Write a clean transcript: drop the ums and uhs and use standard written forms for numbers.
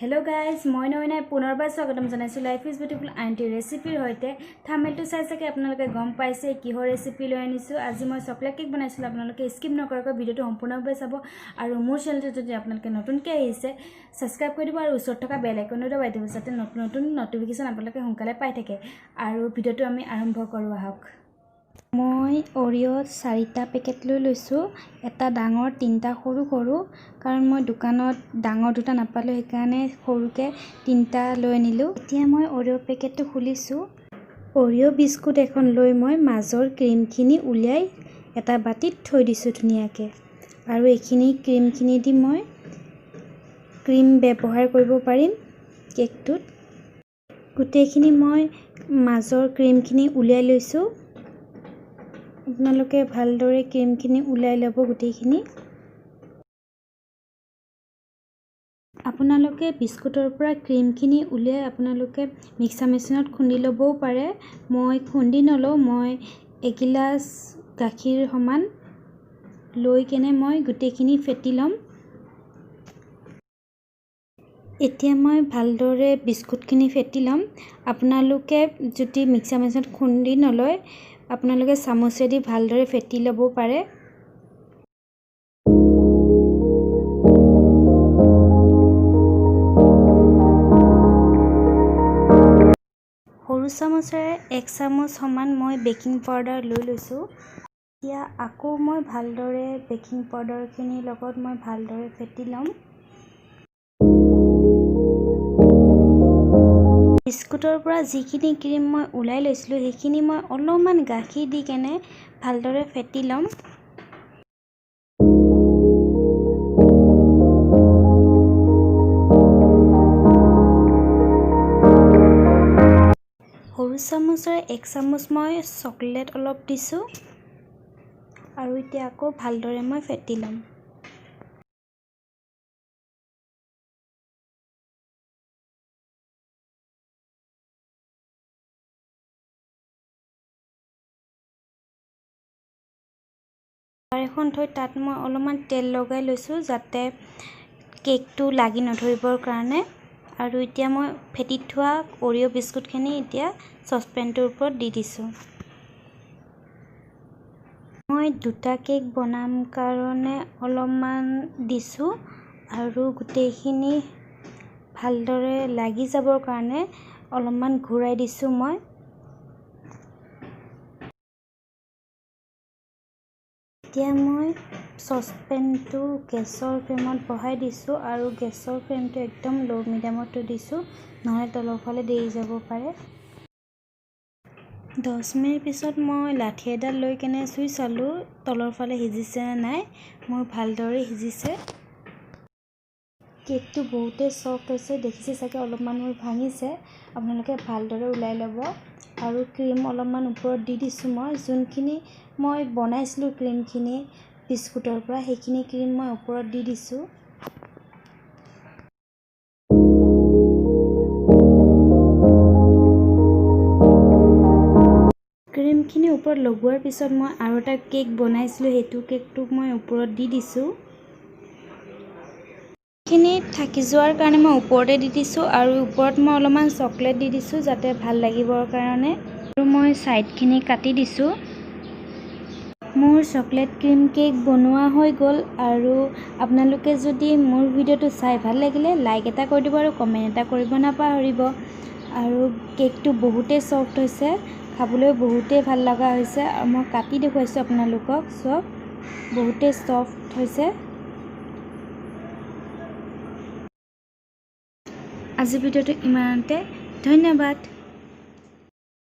Hello guys मैं नयनाय पुनर्बार स्वागतम जानाइছো life is beautiful aunty रेसिपिर होते थाम्बनेलটো চাই চাগে আপোনালোকে গম পাইছে কিহৰ ৰেচিপি লৈ আনিছো। আজি মই চকলেট কেক বনাইছিলো। আপোনালোকে স্কিপ নকৰাকৈ ভিডিওটো সম্পূৰ্ণভাৱে চাব আৰু মোৰ চেনেলটো যদি আপোনালোকে নতুনকৈ আহিছে সাবস্ক্ৰাইব কৰি দিব আৰু ওচৰত থকা বেল আইকনটো দবাই দিব যাতে নতুন নতুন নটিফিকেশন আপোনালোকে সোনকালে পাই থাকে। আৰু ভিডিওটো আমি আৰম্ভ কৰো আহক। মই অৰিঅ 4টা পেকেট লৈ লৈছো, এটা ডাঙৰ 3টা সৰু সৰু, কাৰণ মই দোকানত ডাঙৰ দুটা নাপালো সেইকাৰণে সৰুকে 3টা লৈ আনিলো। এতিয়া মই অৰিঅ পেকেটটো খুলিছো। অৰিঅ বিস্কুট এখন লৈ মই মাজৰ ক্ৰীমখিনি উলিয়াই এটা বাটিত থৈ দিছো ধুনিয়াকে। আৰু এইখিনি ক্ৰীমখিনি দি মই ক্ৰীম ব্যৱহাৰ কৰিব পাৰিম কেকটোত। গোটেইখিনি মই মাজৰ ক্ৰীমখিনি উলিয়াই লৈছো। আপোনালোকে ভালদৰে ক্ৰীমখিনি উলাই ল'ব গোটেইখিনি। আপোনালোকে বিস্কুটৰ পৰা ক্ৰীমখিনি উলিয়াই আপোনালোকে মিক্সাৰ মেচিনত খুন্দি ল'বও পাৰে। মই খুন্দি নলওঁ, মই এগিলাস গাখীৰ সমান লৈ কেনে মই গোটেইখিনি ফেটি ল'ম। এতিয়া মই ভালদৰে বিস্কুটখিনি ফেটি ল'ম। আপোনালোকে যদি মিক্সাৰ মেচিনত খুন্দি নলয় আপোনালোকে চামুচেদি ভালদৰে ফেটি ল'ব পাৰে। সৰু চামুচেৰে 1 চামুচ সমান মই বেকিং পাউডাৰ লৈ লৈছো। এতিয়া আকৌ মই ভালদৰে বেকিং পাউডাৰখিনিৰ লগত মই ভালদৰে ফেটি ল'ম। বিস্কুটৰ পৰা যিখিনি ক্ৰীম মই উলাই লৈছিলো সেইখিনি মই অলপমান গাখীৰ দি কেনে ভালদৰে ফেটি ল'ম। সৰু চামুচেৰে 1 চামুচ মই চকলেট অলপ দিছো আৰু এতিয়া আকৌ ভালদৰে মই ফেটি ল'ম। এখন থৈ তাত মই অলপমান তেল লগাই লৈছো যাতে কেকটো লাগি নধৰিবৰ কাৰণে। আৰু এতিয়া মই ফেটি থোৱা অৰিঅ বিস্কুটখিনি এতিয়া সসপেনটোৰ ওপৰত দি দিছো। মই দুটা কেক বনাম কাৰণে অলপমান দিছো আৰু গোটেইখিনি ভালদৰে লাগি যাবৰ কাৰণে অলপমান ঘূৰাই দিছো মই। এতিয়া মই সসপেনটো গেছৰ ফ্লেমত বহাই দিছো আৰু গেছৰ ফ্লেমটো একদম লো মিডিয়ামত দিছো, নহলে তলৰ ফালে দেই যাব পাৰে। 10 মিনিট পিছত মই লাঠি এডাল লৈ কেনে চুই চালো তলৰ ফালে সিজিছে নে নাই। মোৰ ভালদৰে সিজিছে। কেকটো বহুতে সফট হৈছে, দেখিছে চাগে অলপমান মোৰ ভাঙিছে। আপোনালোকে ভালদৰে উলাই ল'ব। আৰু ক্ৰীম অলপমান ওপৰত দি দিছো মই যোনখিনি মই বনাইছিলো ক্ৰীমখিনি বিস্কুটৰ পৰা সেইখিনি ক্ৰীম মই ওপৰত দি দিছো। ক্ৰীমখিনি ওপৰত লগোৱাৰ পিছত মই আৰু এটা কেক বনাইছিলো সেইটো কেকটো মই ওপৰত দি দিছো। খিনি থাকি যোৱাৰ কাৰণে মই ওপৰতে দি দিছো আৰু ওপৰত মই অলপমান চকলেট দি দিছো যাতে ভাল লাগিবৰ কাৰণে। আৰু মই সাইডখিনি কাটি দিছো। মোৰ চকলেট ক্ৰীম কেক বনোৱা হৈ গ'ল। আৰু আপোনালোকে যদি মোৰ ভিডিওটো চাই ভাল লাগিলে লাইক এটা কৰি দিব আৰু কমেন্ট এটা কৰিব নাপাহৰিব। আৰু কেকটো বহুতে সফট হৈছে, খাবলৈ বহুতে ভাল লগা হৈছে। আৰু মই কাটি দেখুৱাইছো আপোনালোকক, সব বহুতে সফট হৈছে। আজি ভিডিওটো ইমানতে, ধন্যবাদ।